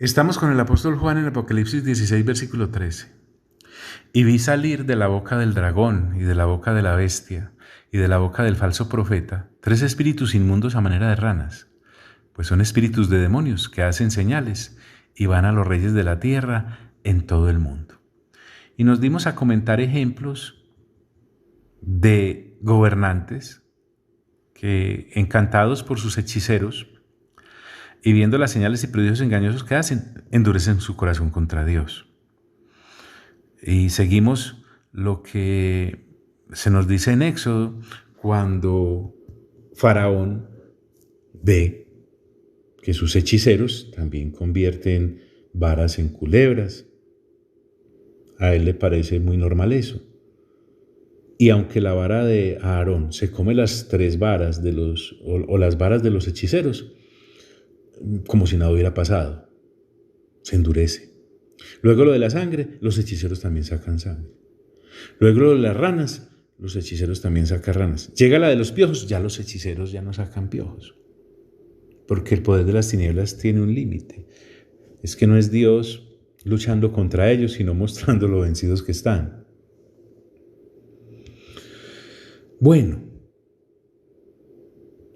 Estamos con el apóstol Juan en Apocalipsis 16, versículo 13. Y vi salir de la boca del dragón y de la boca de la bestia y de la boca del falso profeta 3 espíritus inmundos a manera de ranas, pues son espíritus de demonios que hacen señales y van a los reyes de la tierra en todo el mundo. Y nos dimos a comentar ejemplos de gobernantes que, encantados por sus hechiceros y viendo las señales y prodigios engañosos que hacen, endurecen su corazón contra Dios. Y seguimos lo que se nos dice en Éxodo cuando Faraón ve que sus hechiceros también convierten varas en culebras. A él le parece muy normal eso. Y aunque la vara de Aarón se come las 3 varas de las varas de los hechiceros, como si nada hubiera pasado, se endurece. Luego lo de la sangre, los hechiceros también sacan sangre. Luego lo de las ranas, los hechiceros también sacan ranas. Llega la de los piojos, ya los hechiceros ya no sacan piojos. Porque el poder de las tinieblas tiene un límite. Es que no es Dios luchando contra ellos, sino mostrando lo vencidos que están. Bueno,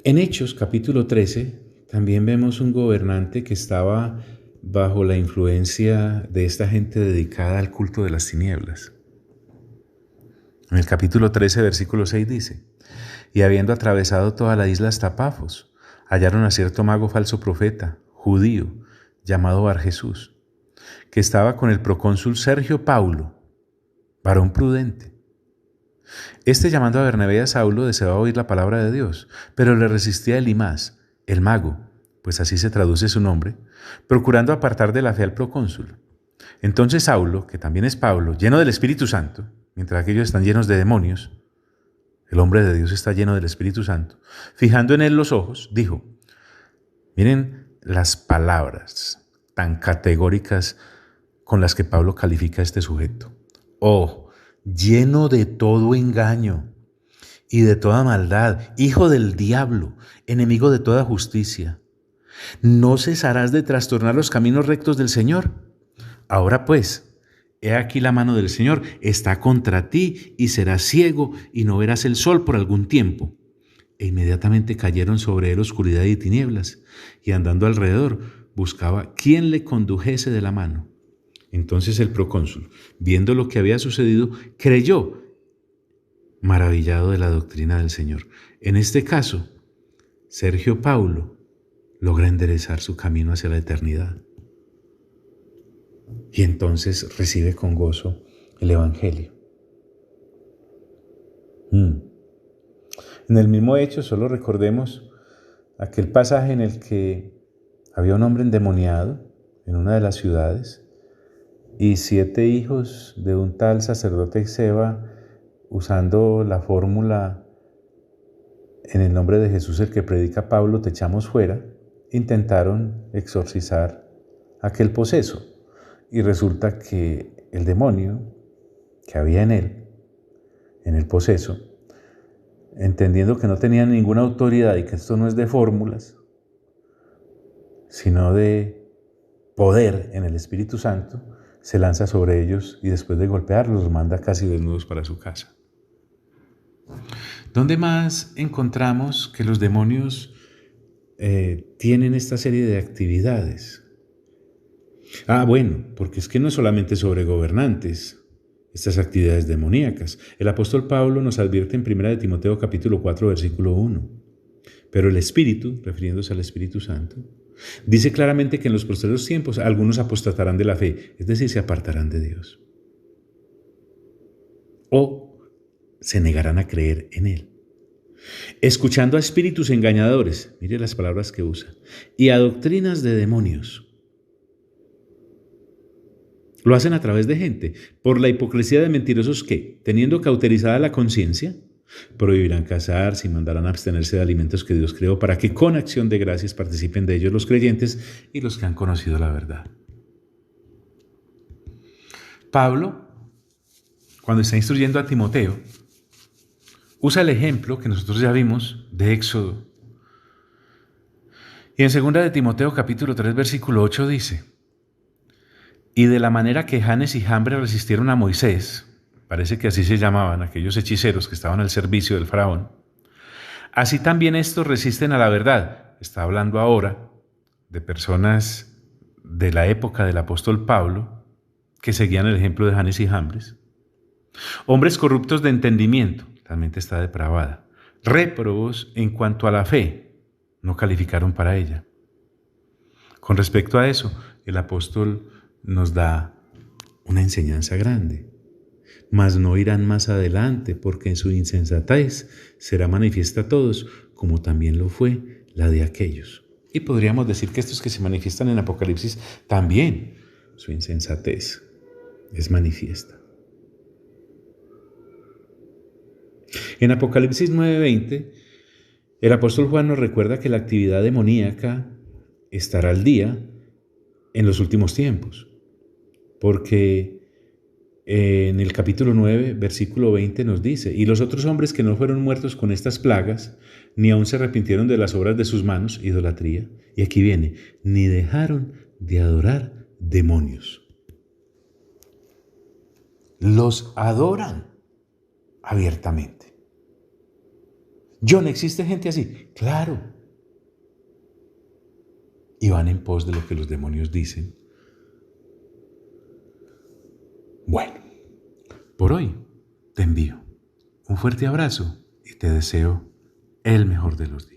en Hechos capítulo 13 también vemos un gobernante que estaba bajo la influencia de esta gente dedicada al culto de las tinieblas. En el capítulo 13, versículo 6 dice: y habiendo atravesado toda la isla hasta Pafos, hallaron a cierto mago falso profeta, judío, llamado Barjesús, que estaba con el procónsul Sergio Paulo, varón prudente. Este, llamando a Bernabé y a Saulo, deseaba oír la palabra de Dios, pero le resistía Elimas, el mago, pues así se traduce su nombre, procurando apartar de la fe al procónsul. Entonces Saulo, que también es Pablo, lleno del Espíritu Santo, mientras aquellos están llenos de demonios, el hombre de Dios está lleno del Espíritu Santo, fijando en él los ojos, dijo: miren las palabras tan categóricas con las que Pablo califica a este sujeto. Oh, lleno de todo engaño y de toda maldad, hijo del diablo, enemigo de toda justicia. ¿No cesarás de trastornar los caminos rectos del Señor? Ahora pues, he aquí la mano del Señor está contra ti y serás ciego y no verás el sol por algún tiempo. E inmediatamente cayeron sobre él oscuridad y tinieblas, y andando alrededor buscaba quién le condujese de la mano. Entonces el procónsul, viendo lo que había sucedido, creyó, maravillado de la doctrina del Señor. En este caso, Sergio Paulo logra enderezar su camino hacia la eternidad. Y entonces recibe con gozo el Evangelio. En el mismo hecho, solo recordemos aquel pasaje en el que había un hombre endemoniado en una de las ciudades y 7 hijos de un tal sacerdote Seba, usando la fórmula en el nombre de Jesús el que predica Pablo, te echamos fuera, intentaron exorcizar aquel poseso. Y resulta que el demonio que había en él, en el poseso, entendiendo que no tenía ninguna autoridad y que esto no es de fórmulas, sino de poder en el Espíritu Santo, se lanza sobre ellos y después de golpearlos los manda casi desnudos para su casa. ¿Dónde más encontramos que los demonios tienen esta serie de actividades? Bueno, porque es que no es solamente sobre gobernantes, estas actividades demoníacas. El apóstol Pablo nos advierte en 1 de Timoteo capítulo 4, versículo 1. Pero el Espíritu, refiriéndose al Espíritu Santo, dice claramente que en los posteriores tiempos algunos apostatarán de la fe, es decir, se apartarán de Dios. O se negarán a creer en Él. Escuchando a espíritus engañadores, mire las palabras que usa, y a doctrinas de demonios. Lo hacen a través de gente, por la hipocresía de mentirosos que, teniendo cauterizada la conciencia, prohibirán casarse y mandarán abstenerse de alimentos que Dios creó para que con acción de gracias participen de ellos los creyentes y los que han conocido la verdad. Pablo, cuando está instruyendo a Timoteo, usa el ejemplo que nosotros ya vimos de Éxodo. Y en 2 de Timoteo capítulo 3 versículo 8 dice: Y de la manera que Janes y Jambres resistieron a Moisés, parece que así se llamaban aquellos hechiceros que estaban al servicio del faraón, así también estos resisten a la verdad. Está hablando ahora de personas de la época del apóstol Pablo que seguían el ejemplo de Janes y Jambres. Hombres corruptos de entendimiento, la mente está depravada. Réprobos en cuanto a la fe, no calificaron para ella. Con respecto a eso, el apóstol nos da una enseñanza grande. Mas no irán más adelante, porque en su insensatez será manifiesta a todos, como también lo fue la de aquellos. Y podríamos decir que estos que se manifiestan en Apocalipsis, también su insensatez es manifiesta. En Apocalipsis 9:20, el apóstol Juan nos recuerda que la actividad demoníaca estará al día en los últimos tiempos, porque en el capítulo 9, versículo 20 nos dice: y los otros hombres que no fueron muertos con estas plagas, ni aun se arrepintieron de las obras de sus manos, idolatría, y aquí viene, ni dejaron de adorar demonios. Los adoran abiertamente. John, ¿existe gente así? Claro. Y van en pos de lo que los demonios dicen. Bueno, por hoy te envío un fuerte abrazo y te deseo el mejor de los días.